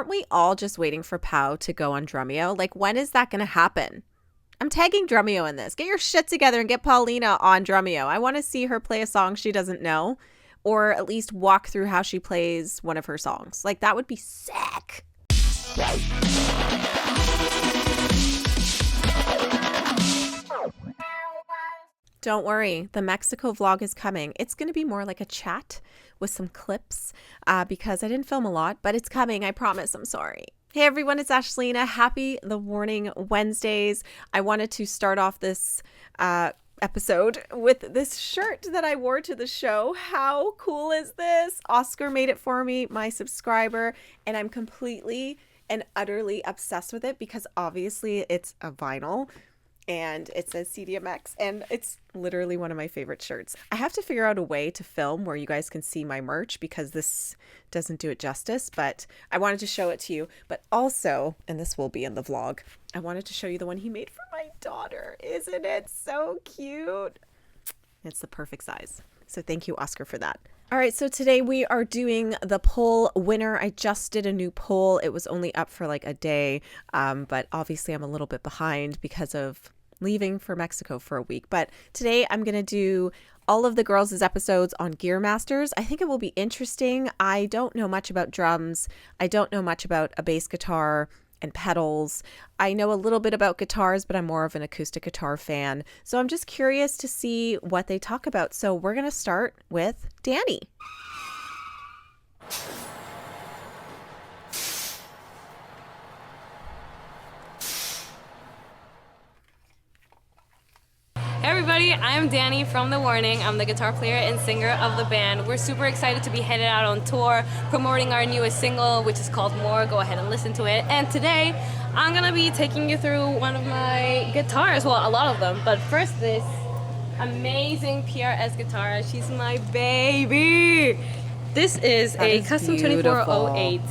aren't we all just waiting for Pau to go on Drumeo? Like, when is that going to happen? I'm tagging Drumeo in this. Get your shit together and get Paulina on Drumeo. I want to see her play a song she doesn't know, or at least walk through how she plays one of her songs. Like, that would be sick. Don't worry, the Mexico vlog is coming. It's going to be more like a chat with some clips because I didn't film a lot, but it's coming. I promise. I'm sorry. Hey everyone, it's Ashlena. Happy The Warning Wednesdays. I wanted to start off this episode with this shirt that I wore to the show. How cool is this? Oscar made it for me, my subscriber, and I'm completely and utterly obsessed with it because obviously it's a vinyl and it says CDMX, and it's literally one of my favorite shirts. I have to figure out a way to film where you guys can see my merch because this doesn't do it justice, but I wanted to show it to you. But also, and this will be in the vlog, I wanted to show you the one he made for my daughter. Isn't it so cute? It's the perfect size. So thank you, Oscar, for that. All right, so today we are doing the poll winner. I just did a new poll. It was only up for like a day, but obviously I'm a little bit behind because of leaving for Mexico for a week. But today I'm going to do all of the girls' episodes on Gear Masters. I think it will be interesting. I don't know much about drums. I don't know much about a bass guitar and pedals. I know a little bit about guitars, but I'm more of an acoustic guitar fan. So I'm just curious to see what they talk about. So we're going to start with Dany. Hey everybody, I'm Dany from The Warning. I'm the guitar player and singer of the band. We're super excited to be headed out on tour, promoting our newest single, which is called More. Go ahead and listen to it. And today, I'm gonna be taking you through one of my guitars. Well, a lot of them. But first, this amazing PRS guitar. She's my baby. This is a custom 2408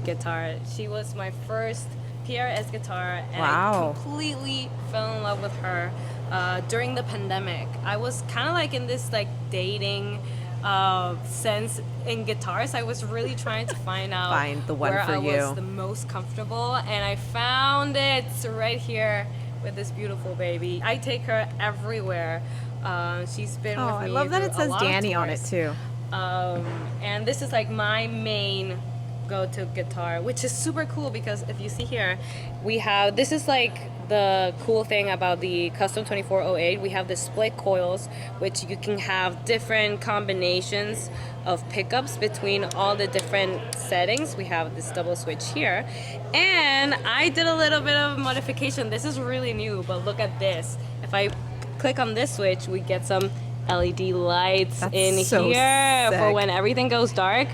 guitar. She was my first PRS guitar, and I completely fell in love with her during the pandemic. I was kind of like in this like dating sense in guitars. I was really trying to find out the one where for I you. was the most comfortable, and I found it right here with this beautiful baby. I take her everywhere. She's been with me. I love that it says Dany on it too. And this is like my main go-to guitar, which is super cool because if you see here, we have, this is like the cool thing about the custom 2408. We have the split coils, which you can have different combinations of pickups between all the different settings. We have this double switch here, and I did a little bit of modification. This is really new, but look at this. If I click on this switch, we get some LED lights in here for when everything goes dark.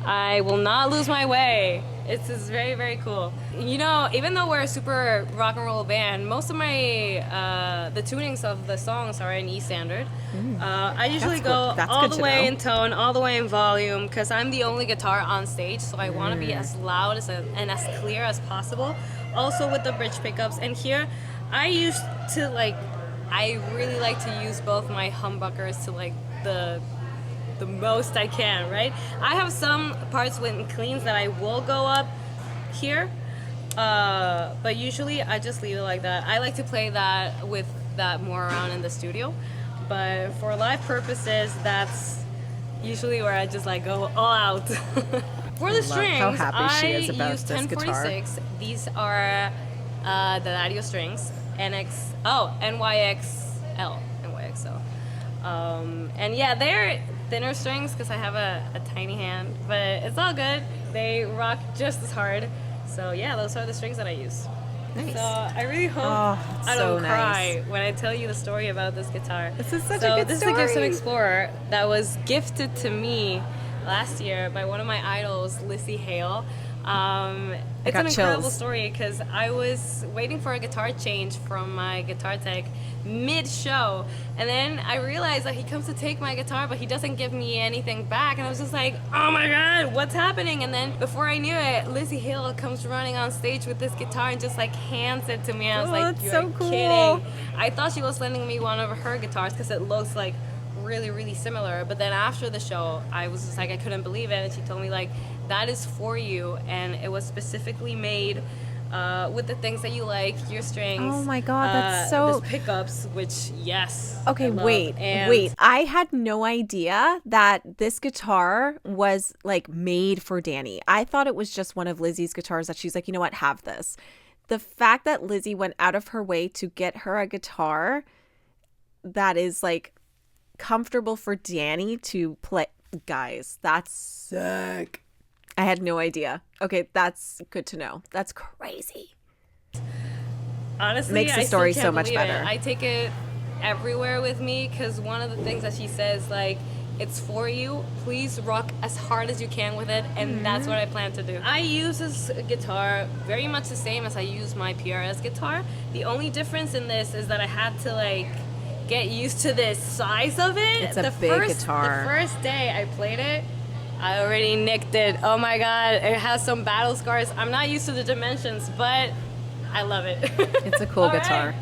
I will not lose my way. It's just very, very cool. You know, even though we're a super rock and roll band, most of my, the tunings of the songs are in E standard. I usually go all the way in tone, all the way in volume, because I'm the only guitar on stage, so I want to be as loud and as clear as possible. Also with the bridge pickups. And here, I really like to use both my humbuckers to like the most I can, right? I have some parts with cleans that I will go up here, but usually I just leave it like that. I like to play that with that more around in the studio, but for live purposes, that's usually where I just like go all out. For the strings, how happy she is about use this 1046. guitar. These are the Ladio strings, NYXL. And yeah, they're thinner strings because I have a tiny hand, but it's all good. They rock just as hard. So yeah, those are the strings that I use. Nice. So I really hope I don't cry when I tell you the story about this guitar. This is such a good this story. is the Gibson Explorer that was gifted to me last year by one of my idols, Lizzie Hale. It's an incredible story because I was waiting for a guitar change from my guitar tech mid-show, and then I realized that he comes to take my guitar but he doesn't give me anything back, and I was just like, oh my god, what's happening? And then before I knew it, Lizzie Hill comes running on stage with this guitar and just like hands it to me. I was like, you're so cool. kidding. I thought she was lending me one of her guitars because it looks like really, really similar. But then after the show, I was just like, I couldn't believe it. And she told me, like, that is for you. And it was specifically made with the things that you like, your strings. Oh my God, that's so... Those pickups, which, yes. Okay, wait. I had no idea that this guitar was like made for Dany. I thought it was just one of Lizzie's guitars that she's like, you know what, have this. The fact that Lizzie went out of her way to get her a guitar that is like comfortable for Dany to play. Guys, that's sick. I had no idea. Okay, that's good to know. That's crazy. Honestly, makes the story so much better. I take it everywhere with me because one of the things that she says, like, it's for you. Please rock as hard as you can with it, and that's what I plan to do. I use this guitar very much the same as I use my PRS guitar. The only difference in this is that I had to like get used to the size of it. It's a big guitar. The first day I played it, I already nicked it. Oh my God, it has some battle scars. I'm not used to the dimensions, but I love it. It's a cool guitar. Right.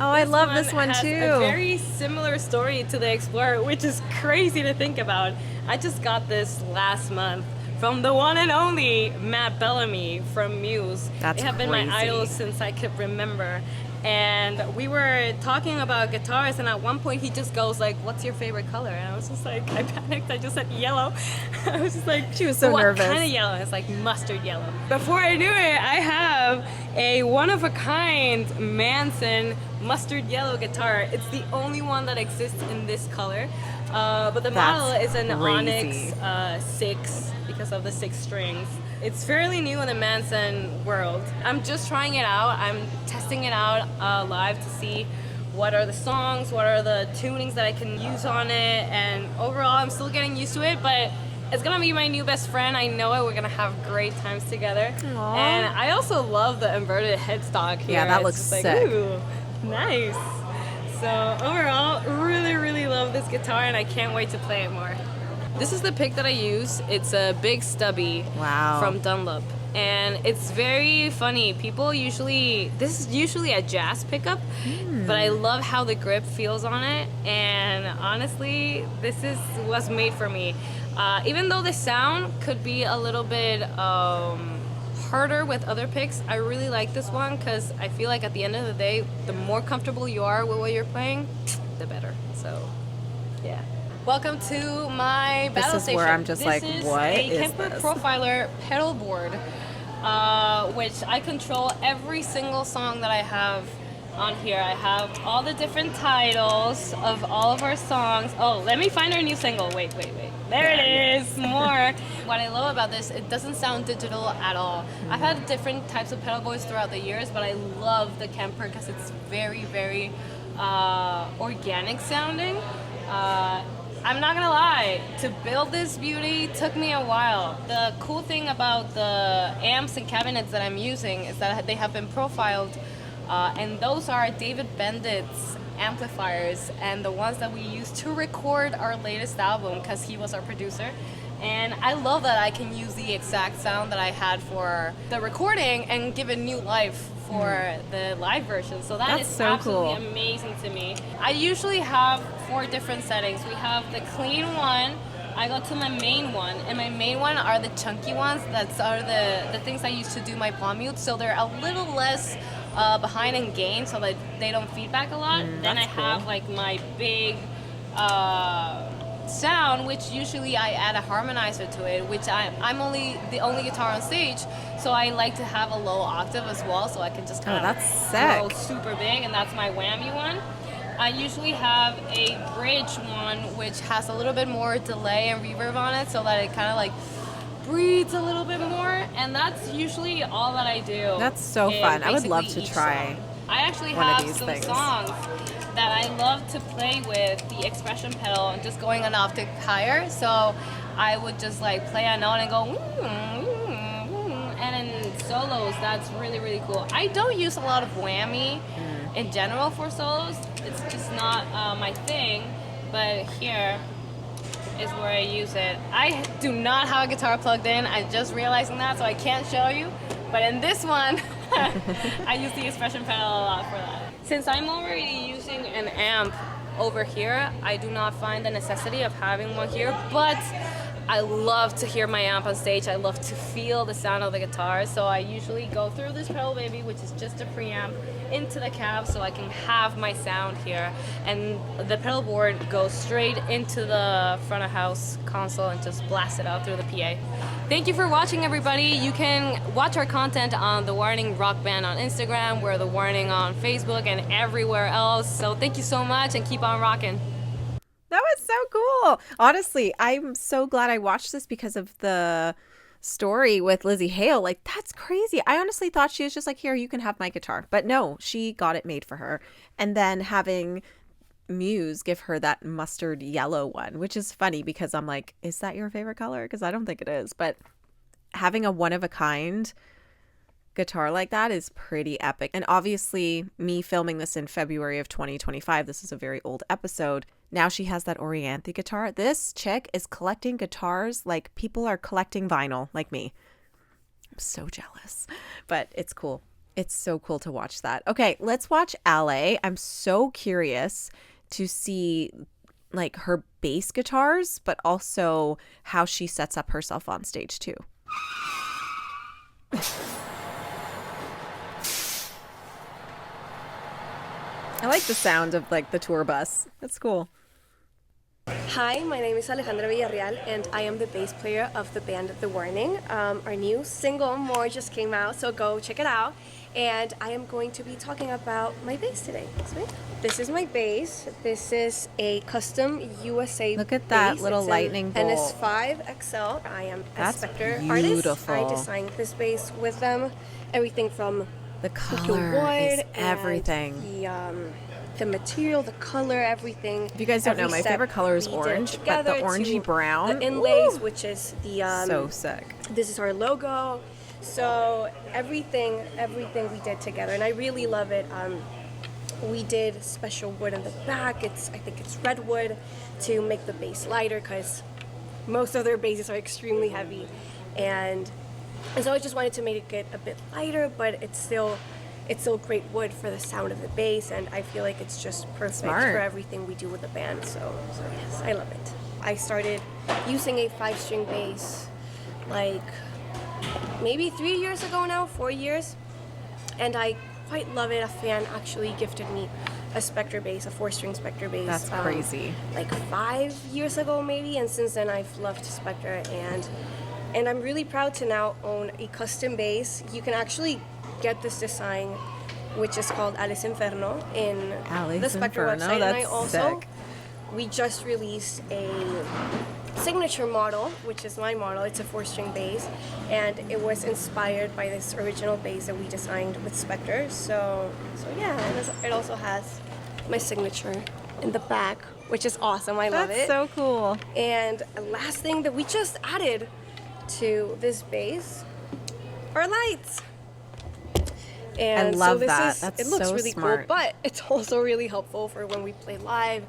Oh, I love this one too. A very similar story to the Explorer, which is crazy to think about. I just got this last month from the one and only Matt Bellamy from Muse. That's They have been my idols since I could remember. And we were talking about guitars, and at one point he just goes like, "What's your favorite color?" And I was just like, I panicked. I just said yellow. I was just like, she was so nervous. What kind of yellow? It's like mustard yellow. Before I knew it, I have a one-of-a-kind Manson mustard yellow guitar. It's the only one that exists in this color. But the model is an crazy. Onyx 6 because of the 6 strings. It's fairly new in the Manson world. I'm just trying it out. I'm testing it out live to see what are the songs, what are the tunings that I can use on it, and overall I'm still getting used to it, but it's gonna be my new best friend. I know it. We're gonna have great times together. Aww. And I also love the inverted headstock here. Yeah, that It's looks just like, sick. ooh, nice. So overall, really, really love this guitar, and I can't wait to play it more. This is the pick that I use. It's a big stubby from Dunlop. And it's very funny. This is usually a jazz pickup, but I love how the grip feels on it. And honestly, was made for me. Even though the sound could be a little bit harder with other picks, I really like this one because I feel like at the end of the day, the more comfortable you are with what you're playing, the better. So, yeah. Welcome to my battle station. This is where I'm just like, what is this? Kemper Profiler pedal board, which I control every single song that I have on here. I have all the different titles of all of our songs. Oh, let me find our new single. Wait. There it is. More. What I love about this, it doesn't sound digital at all. I've had different types of pedal boards throughout the years, but I love the Kemper because it's very, very organic sounding. I'm not gonna lie, to build this beauty took me a while. The cool thing about the amps and cabinets that I'm using is that they have been profiled, and those are David Bendit's amplifiers and the ones that we used to record our latest album because he was our producer. And I love that I can use the exact sound that I had for the recording and give it new life for the live version. So that's is so absolutely cool. Amazing to me. I usually have 4 different settings. We have the clean one, I go to my main one, and my main one are the chunky ones. That are the things I use to do my palm mute, so they're a little less behind in gain so that they don't feedback a lot. Then I have like my big sound, which usually I add a harmonizer to it, which I'm only the only guitar on stage, so I like to have a low octave as well, so I can just kind of go super big, and that's my whammy one. I usually have a bridge one, which has a little bit more delay and reverb on it, so that it kind of like breathes a little bit more, and that's usually all that I do. That's so fun. I would love to try. I actually have some songs that I love to play with the expression pedal and just going an octave higher. So I would just like play a note and go, and in solos, that's really, really cool. I don't use a lot of whammy in general for solos. It's just not my thing, but here is where I use it. I do not have a guitar plugged in. I'm just realizing that, so I can't show you. But in this one, I use the expression pedal a lot for that. Since I'm already using an amp over here, I do not find the necessity of having one here, but I love to hear my amp on stage. I love to feel the sound of the guitar, so I usually go through this pedal baby, which is just a preamp, into the cab so I can have my sound here, and the pedal board goes straight into the front of house console and just blast it out through the PA. Thank you for watching, everybody. You can watch our content on The Warning Rock Band on Instagram, we're The Warning on Facebook, and everywhere else. So thank you so much, and keep on rocking. That was so cool. Honestly, I'm so glad I watched this because of the story with Lizzie Hale. Like, that's crazy. I honestly thought she was just like, here, you can have my guitar. But no, she got it made for her. And then having Muse give her that mustard yellow one, which is funny because I'm like, is that your favorite color? Because I don't think it is. But having a one-of-a-kind guitar like that is pretty epic. And obviously, me filming this in February of 2025, this is a very old episode. Now she has that Orianthe guitar. This chick is collecting guitars like people are collecting vinyl, like me. I'm so jealous, but it's cool. It's so cool to watch that. Okay, let's watch Ale. I'm so curious to see like her bass guitars, but also how she sets up herself on stage too. I like the sound of like the tour bus. That's cool. Hi, my name is Alejandra Villarreal, and I am the bass player of the band The Warning. Our new single, More, just came out, so go check it out. And I am going to be talking about my bass today. So, this is my bass. This is a custom USA Look at that bass. little lightning bolt. NS5 XL. I am a That's Spectre beautiful. artist. I designed this bass with them. Everything from The color is everything. The material, the color, everything. If you guys don't know, my favorite color is orange, but the orangey brown, the inlays, ooh, which is the so sick. This is our logo. So everything we did together, and I really love it. We did special wood in the back. I think it's redwood to make the bass lighter because most of their basses are extremely heavy, and so I just wanted to make it a bit lighter, but it's still great wood for the sound of the bass, and I feel like it's just perfect Smart. for everything we do with the band. So yes, I love it. I started using a 5-string bass like maybe 3 years ago now, 4 years, and I quite love it. A fan actually gifted me a Spectre bass, a 4-string Spectre bass. That's crazy. Like 5 years ago maybe, and since then I've loved Spectre, and I'm really proud to now own a custom bass. You can actually get this design, which is called Alice Inferno, in the Spectre website. And I also, sick. We just released a signature model, which is my model. It's a 4-string bass, and it was inspired by this original bass that we designed with Spectre. So yeah, and it also has my signature in the back, which is awesome. I love it. That's so cool. And a last thing that we just added to this bass are lights. And I love so that. That's it looks so really smart. cool, but it's also really helpful for when we play live,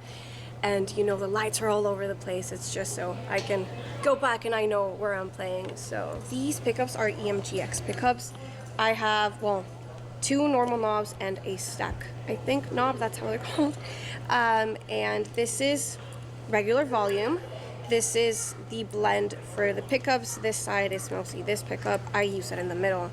and the lights are all over the place. It's just so I can go back and I know where I'm playing. So these pickups are EMGX pickups. I have 2 normal knobs and a stack, I think, knob. That's how they're called. And this is regular volume. This is the blend for the pickups. This side is mostly this pickup. I use it in the middle.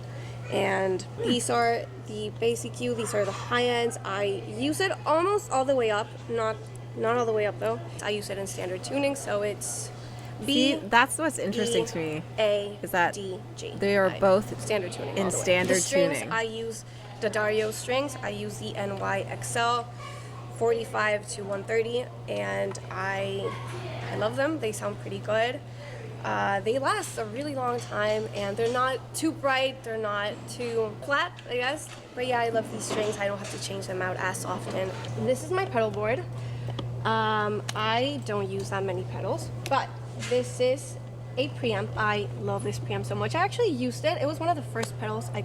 And these are the bass EQ. These are the high ends. I use it almost all the way up, not all the way up though. I use it in standard tuning, so it's B. See, that's what's interesting to me. A, is that D, G. they are both standard tuning. in all the way. standard the strings, tuning. I use the Dario strings. I use the NYXL 45 to 130, and I love them. They sound pretty good. They last a really long time, and they're not too bright, they're not too flat, I guess. But yeah, I love these strings. I don't have to change them out as often. This is my pedal board. I don't use that many pedals, but this is a preamp. I love this preamp so much. I actually used it. It was one of the first pedals I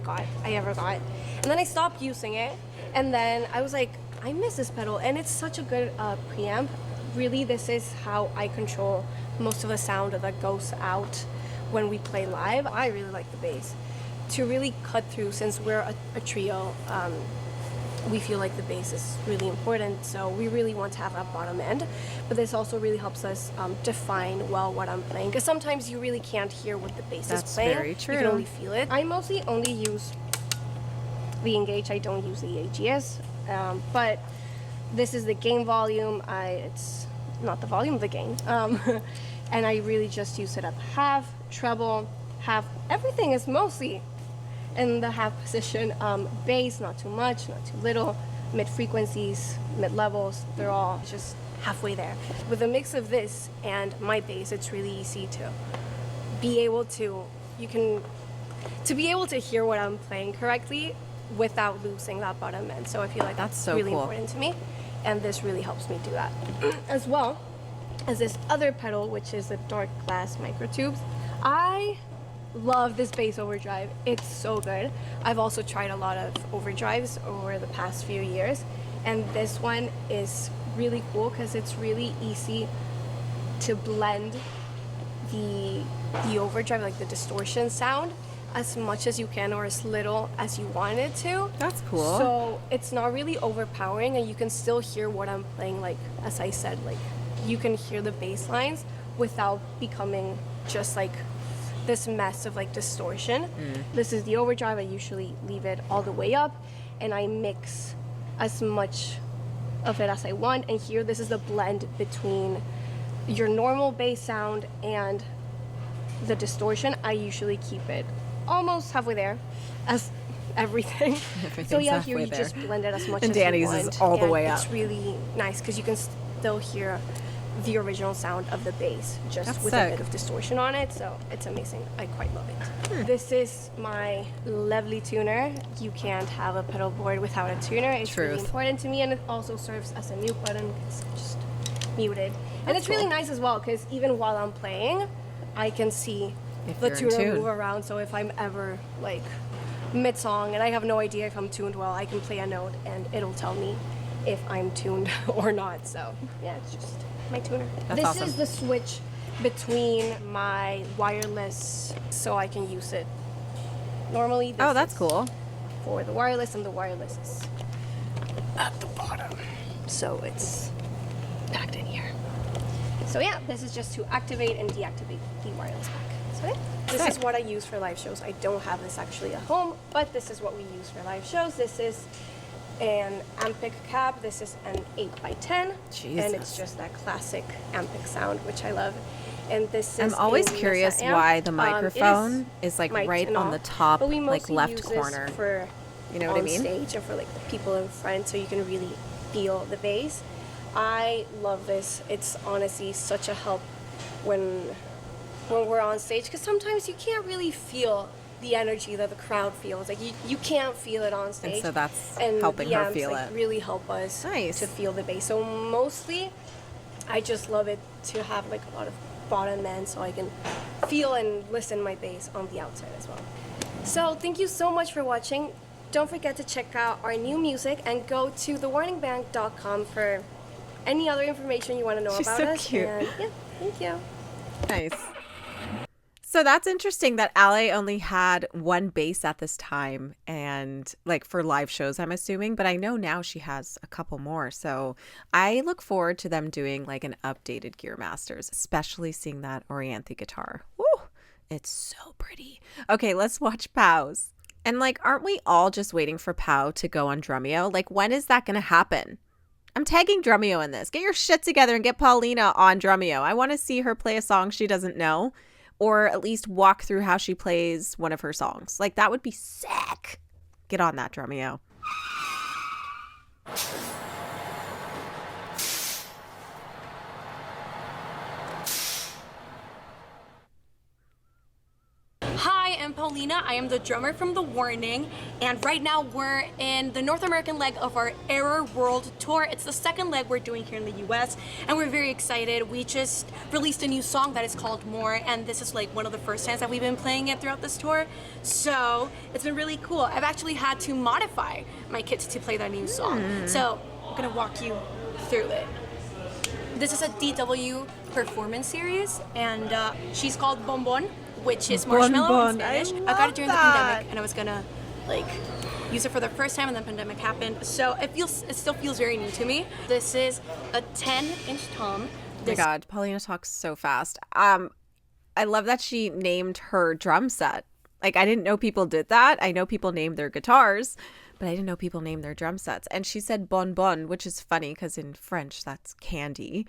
ever got. And then I stopped using it, and then I was like, I miss this pedal, and it's such a good preamp. Really, this is how I control most of the sound that goes out when we play live. I really like the bass to really cut through, since we're a trio. we feel like the bass is really important, so we really want to have that bottom end. But this also really helps us define well what I'm playing, because sometimes you really can't hear what the bass is playing. That's very true. You can only feel it. I mostly only use the Engage. I don't use the AGS, but this is the gain volume. It's not the volume of the gain, and I really just use it at half, treble, half. Everything is mostly in the half position. Bass, not too much, not too little. Mid frequencies, mid levels, they're all just halfway there. With a mix of this and my bass, it's really easy to be able to, be able to hear what I'm playing correctly without losing that bottom end. So I feel like That's so really cool. important to me, and this really helps me do that. As well as this other pedal, which is the dark glass microtubes. I love this bass overdrive. It's so good. I've also tried a lot of overdrives over the past few years, and this one is really cool because it's really easy to blend the overdrive, like the distortion sound, as much as you can or as little as you want it to. That's cool. So it's not really overpowering, and you can still hear what I'm playing. Like, as I said, like, you can hear the bass lines without becoming just like this mess of like distortion. This is the overdrive. I usually leave it all the way up, and I mix as much of it as I want. And here, this is the blend between your normal bass sound and the distortion. I usually keep it almost halfway there, as everything. So yeah, here you just blend it as much And as Dany's you want. is all the and way up. It's really nice because you can still hear the original sound of the bass, just That's with sick. a bit of distortion on it. So it's amazing. I quite love it. This is my lovely tuner. You can't have a pedal board without a tuner. It's really Truth. important to me, and it also serves as a mute button. It's just muted, and it's really cool. nice as well because even while I'm playing, I can see If the you're in tuner tune. move around. So if I'm ever like mid-song and I have no idea if I'm tuned well, I can play a note and it'll tell me if I'm tuned or not. So yeah, it's just my tuner. That's This awesome. is the switch between my wireless, so I can use it normally. This Oh, that's is cool. for the wireless, and the wireless is at the bottom, so it's packed in here. So yeah, this is just to activate and deactivate the wireless pack. So yeah, this is what I use for live shows. I don't have this actually at home, but this is what we use for live shows. This is an Ampic cab. This is an 8x10, and Jesus. it's just that classic Ampic sound, which I love. And this is I'm always a Mesa curious amp. why the It microphone is like mic'd right and on all, the top, but we like mostly left use this corner. for You know what I on mean? stage and for like the people in front, so you can really feel the bass. I love this. It's honestly such a help when we're on stage, because sometimes you can't really feel the energy that the crowd feels. Like you can't feel it on stage. And so that's And helping the her amps, feel like, it. really help us Nice. to feel the bass. So mostly, I just love it to have like a lot of bottom end, so I can feel and listen my bass on the outside as well. So thank you so much for watching. Don't forget to check out our new music and go to thewarningbank.com for any other information you want to know She's about so us. cute. And yeah, thank you. Nice. So that's interesting that Ale only had one bass at this time, and like for live shows, I'm assuming, but I know now she has a couple more. So I look forward to them doing like an updated Gear Masters, especially seeing that Orianthe guitar. Woo! It's so pretty. Okay, let's watch Pow's. And like, aren't we all just waiting for Pow to go on Drumeo? Like, when is that going to happen? I'm tagging Drumeo in this. Get your shit together and get Paulina on Drumeo. I want to see her play a song she doesn't know, or at least walk through how she plays one of her songs. Like, that would be sick. Get on that, Drumeo. Hi, I'm Paulina. I am the drummer from The Warning, and right now we're in the North American leg of our Error World Tour. It's the second leg we're doing here in the US, and we're very excited. We just released a new song that is called More, and this is like one of the first times that we've been playing it throughout this tour, so it's been really cool. I've actually had to modify my kit to play that new song, so I'm gonna walk you through it. This is a DW performance series, and she's called Bonbon, which is marshmallow in Bonbon. I Spanish. I got it during the love that. pandemic, and I was gonna like use it for the first time, and then pandemic happened. So it still feels very new to me. This is a 10-inch tom. Oh my God, Paulina talks so fast. I love that she named her drum set. Like, I didn't know people did that. I know people named their guitars, but I didn't know people named their drum sets. And she said bonbon, which is funny because in French that's candy,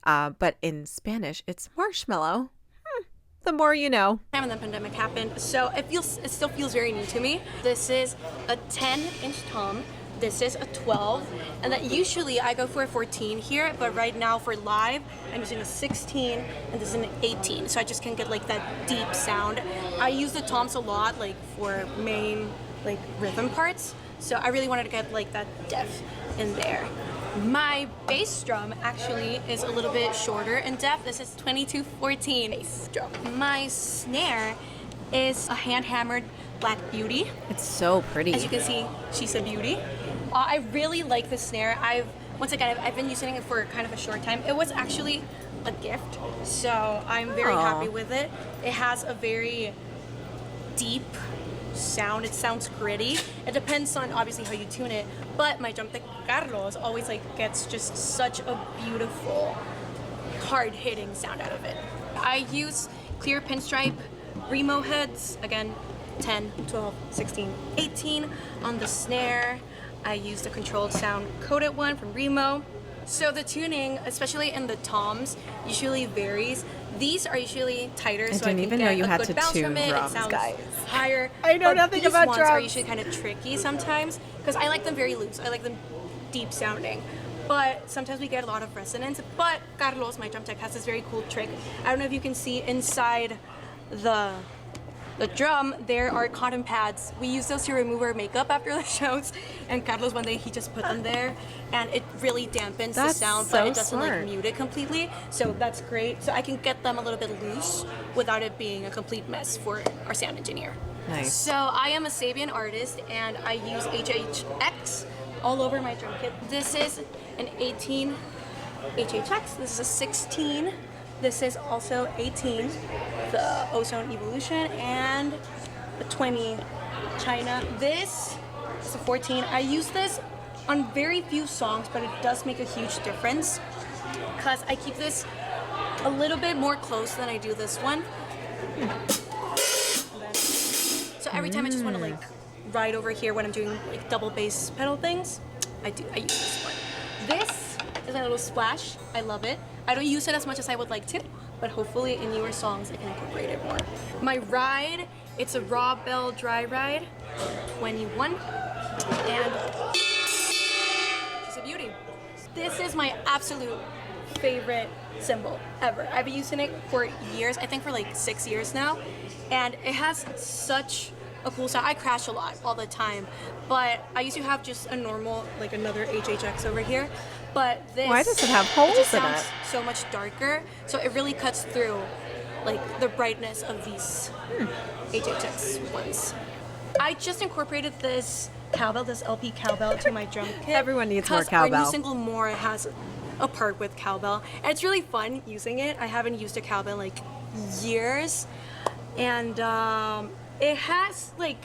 but in Spanish it's marshmallow. The more you know. And then pandemic happened, so it still feels very new to me. This is a 10-inch tom. This is a 12, and that usually I go for a 14 here, but right now for live, I'm using a 16, and this is an 18, so I just can get like that deep sound. I use the toms a lot, like for main like rhythm parts, so I really wanted to get like that depth in there. My bass drum actually is a little bit shorter in depth. This is 2214 bass drum. My snare is a hand-hammered Black Beauty. It's so pretty. As you can see, she's a beauty. I really like the snare. I've been using it for kind of a short time. It was actually a gift, so I'm very happy with it. It has a very deep sound. It sounds gritty. It depends on obviously how you tune it, but my drum tech Carlos always like gets just such a beautiful, hard-hitting sound out of it. I use clear pinstripe Remo heads, again 10, 12, 16, 18 on the snare. I use the controlled sound coated one from Remo. So the tuning, especially in the toms, usually varies. These are usually tighter, so I didn't can even get know you a had good to bounce tune from it. drums, It sounds guys. higher. I know but nothing these about ones are drums. usually kind of tricky sometimes because I like them very loose. I like them deep sounding. But sometimes we get a lot of resonance. But Carlos, my drum tech, has this very cool trick. I don't know if you can see inside the drum, there are cotton pads. We use those to remove our makeup after the shows, and Carlos one day he just put them there, and it really dampens the That's sound, so but it doesn't smart. like mute it completely. So that's great. So I can get them a little bit loose without it being a complete mess for our sound engineer. Nice. So I am a Sabian artist, and I use HHX all over my drum kit. This is an 18 HHX. This is a 16. This is also 18, the Ozone Evolution, and a 20 China. This is a 14. I use this on very few songs, but it does make a huge difference because I keep this a little bit more close than I do this one. So every time I just want to like ride over here when I'm doing like double bass pedal things, I use this one. This is a little splash. I love it. I don't use it as much as I would like to, but hopefully in newer songs I can incorporate it more. My ride, it's a Raw Bell Dry Ride, 21, and she's a beauty. This is my absolute favorite cymbal ever. I've been using it for years, I think for like 6 years now, and it has such a cool sound. I crash a lot all the time, but I used to have just a normal, like another HHX over here, but this, Why does it have holes just in sounds it? so much darker, so it really cuts through like the brightness of these HHX ones. I just incorporated this cowbell, this LP cowbell to my drum kit. Everyone needs more because our cowbell. new single More has a part with cowbell, and it's really fun using it. I haven't used a cowbell in like years, and it has like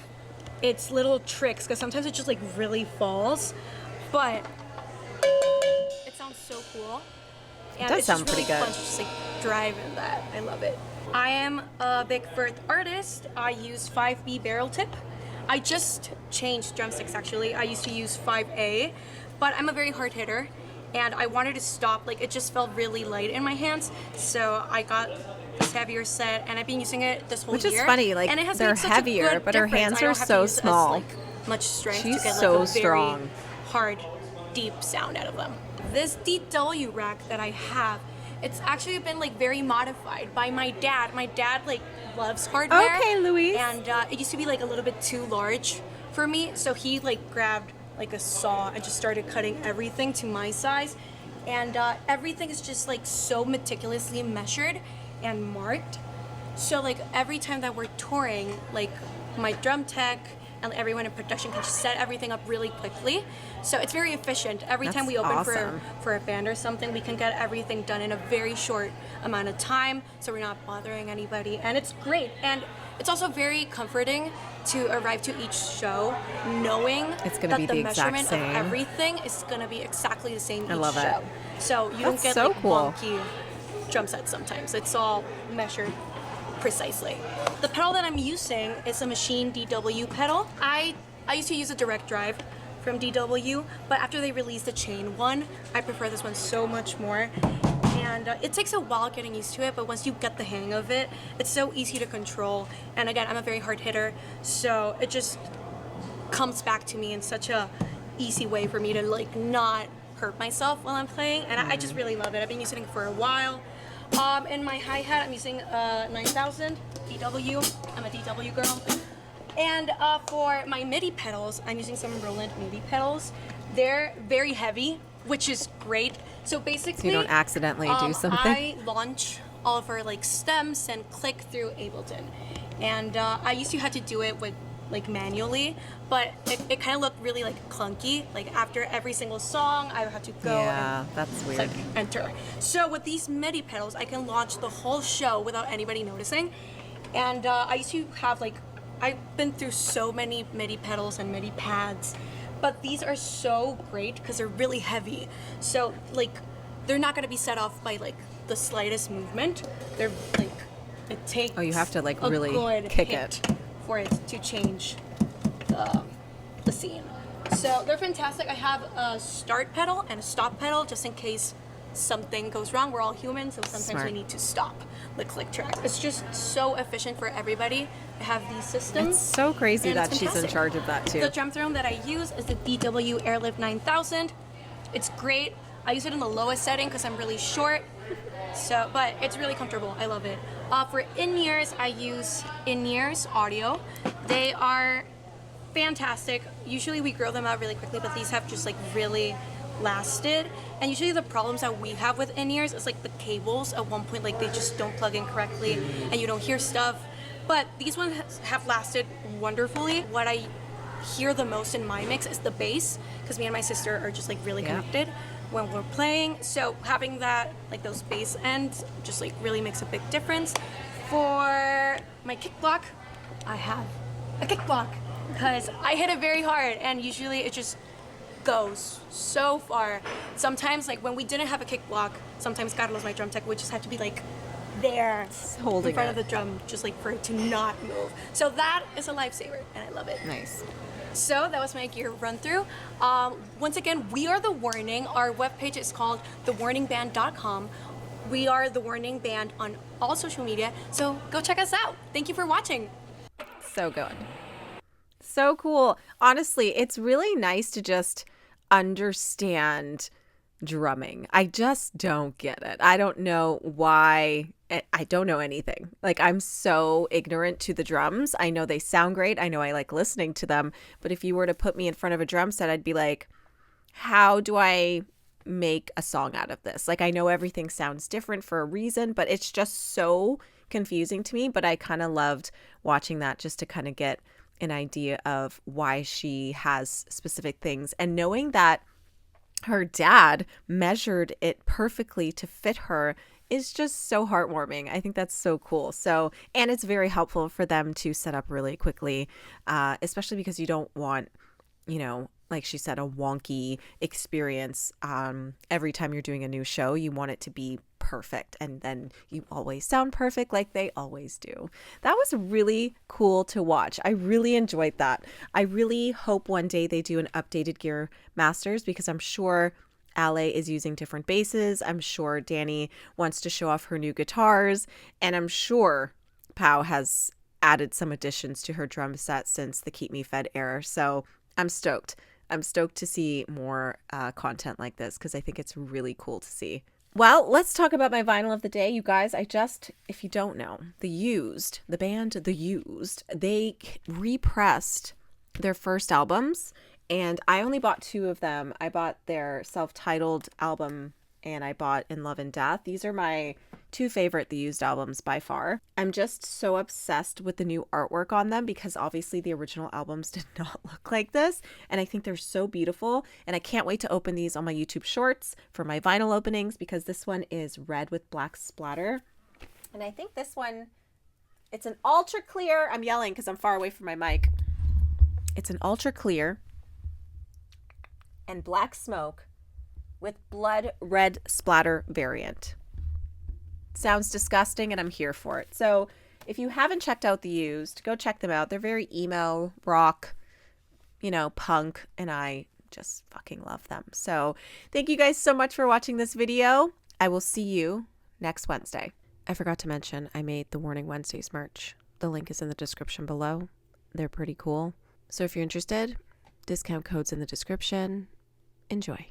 its little tricks because sometimes it just like really falls, but it sounds so cool. And does it's sound just really pretty good. fun to just like drive in that. I love it. I am a big Firth artist. I use 5B barrel tip. I just changed drumsticks actually. I used to use 5A, but I'm a very hard hitter, and I wanted to stop. Like it just felt really light in my hands, so I got this heavier set, and I've been using it this whole Which year. is funny, like, and it has they're made such a heavier, good but her difference. hands I don't are have so to use as, small. like, much strength She's to get so like a very strong. hard, deep sound out of them. This DW rack that I have, it's actually been like very modified by my dad. My dad like loves hardware. Okay, Louise. And it used to be like a little bit too large for me, so he like grabbed like a saw and just started cutting everything to my size. And everything is just like so meticulously measured and marked. So like every time that we're touring, like my drum tech and everyone in production can just set everything up really quickly. So it's very efficient. Every time That's we open awesome. for a band or something, we can get everything done in a very short amount of time, so we're not bothering anybody. And it's great. And it's also very comforting to arrive to each show knowing It's gonna that be the the exact measurement same. of everything is gonna be exactly the same I each love it. show. So you don't That's get so like cool. wonky drum sets sometimes. It's all measured precisely. The pedal that I'm using is a Machine DW pedal. I used to use a direct drive from DW, but after they released the chain one, I prefer this one so much more. And it takes a while getting used to it, but once you get the hang of it, it's so easy to control. And again, I'm a very hard hitter, so it just comes back to me in such a easy way for me to like not hurt myself while I'm playing, and I just really love it. I've been using it for a while. In my hi-hat, I'm using 9000 DW. I'm a DW girl. And for my MIDI pedals, I'm using some Roland MIDI pedals. They're very heavy, which is great. So basically, So you don't accidentally do something. I launch all of our like stems and click through Ableton. And I used to have to do it with like manually, but it kind of looked really like clunky. Like after every single song, I would have to go Yeah, and that's weird. like enter. So with these MIDI pedals, I can launch the whole show without anybody noticing. And I used to have like, I've been through so many MIDI pedals and MIDI pads, but these are so great because they're really heavy. So like, they're not gonna be set off by like the slightest movement. They're like, it takes Oh, you have to like a really good kick hit it. for it to change the scene. So they're fantastic. I have a start pedal and a stop pedal just in case something goes wrong. We're all humans, so sometimes Smart. we need to stop the click track. It's just so efficient for everybody to have these systems. It's so crazy and that it's she's in fantastic. charge of that too. The drum throne that I use is the DW Airlift 9000. It's great. I use it in the lowest setting because I'm really short. So, but it's really comfortable. I love it. For in-ears, I use in-ears audio. They are fantastic. Usually we grow them out really quickly, but these have just like really lasted. And usually the problems that we have with in-ears is like the cables at one point, like they just don't plug in correctly and you don't hear stuff. But these ones have lasted wonderfully. What I hear the most in my mix is the bass, because me and my sister are just like really Yeah. connected when we're playing. So having that, like those bass ends, just like really makes a big difference. For my kick block, I have a kick block because I hit it very hard and usually it just goes so far. Sometimes like when we didn't have a kick block, sometimes Carlos, my drum tech, would just have to be like there holding in front it. of the drum just like for it to not move. So that is a lifesaver and I love it. Nice. So that was my gear run through. Once again, we are The Warning. Our webpage is called thewarningband.com. We are The Warning Band on all social media, so go check us out. Thank you for watching. So good. So cool. Honestly, it's really nice to just understand drumming. I just don't get it. I don't know why. I don't know anything. Like, I'm so ignorant to the drums. I know they sound great. I know I like listening to them. But if you were to put me in front of a drum set, I'd be like, how do I make a song out of this? Like, I know everything sounds different for a reason, but it's just so confusing to me. But I kind of loved watching that just to kind of get an idea of why she has specific things, and knowing that her dad measured it perfectly to fit her is just so heartwarming. I think that's so cool. So, and it's very helpful for them to set up really quickly, especially because you don't want, you know, like she said, a wonky experience every time you're doing a new show. You want it to be perfect, and then you always sound perfect like they always do. That was really cool to watch. I really enjoyed that. I really hope one day they do an updated Gear Masters, because I'm sure Ale is using different basses. I'm sure Dany wants to show off her new guitars, and I'm sure Pau has added some additions to her drum set since the Keep Me Fed era. So I'm stoked. I'm stoked to see more content like this, because I think it's really cool to see. Well, let's talk about my vinyl of the day, you guys. If you don't know, the band The Used, they repressed their first albums, and I only bought 2 of them. I bought their self-titled album, and I bought In Love and Death. These are my 2 favorite The Used albums by far. I'm just so obsessed with the new artwork on them, because obviously the original albums did not look like this, and I think they're so beautiful, and I can't wait to open these on my YouTube shorts for my vinyl openings, because this one is red with black splatter, and I think this one It's an ultra clear. I'm yelling because I'm far away from my mic. It's an ultra clear and black smoke with blood red splatter variant. Sounds disgusting, and I'm here for it. So if you haven't checked out the used, go check them out. They're very emo, rock, punk, and I just fucking love them. So thank you guys so much for watching this video. I will see you next Wednesday. I forgot to mention I made the Warning Wednesdays merch. The link is in the description below. They're pretty cool. So if you're interested, discount code's in the description. Enjoy.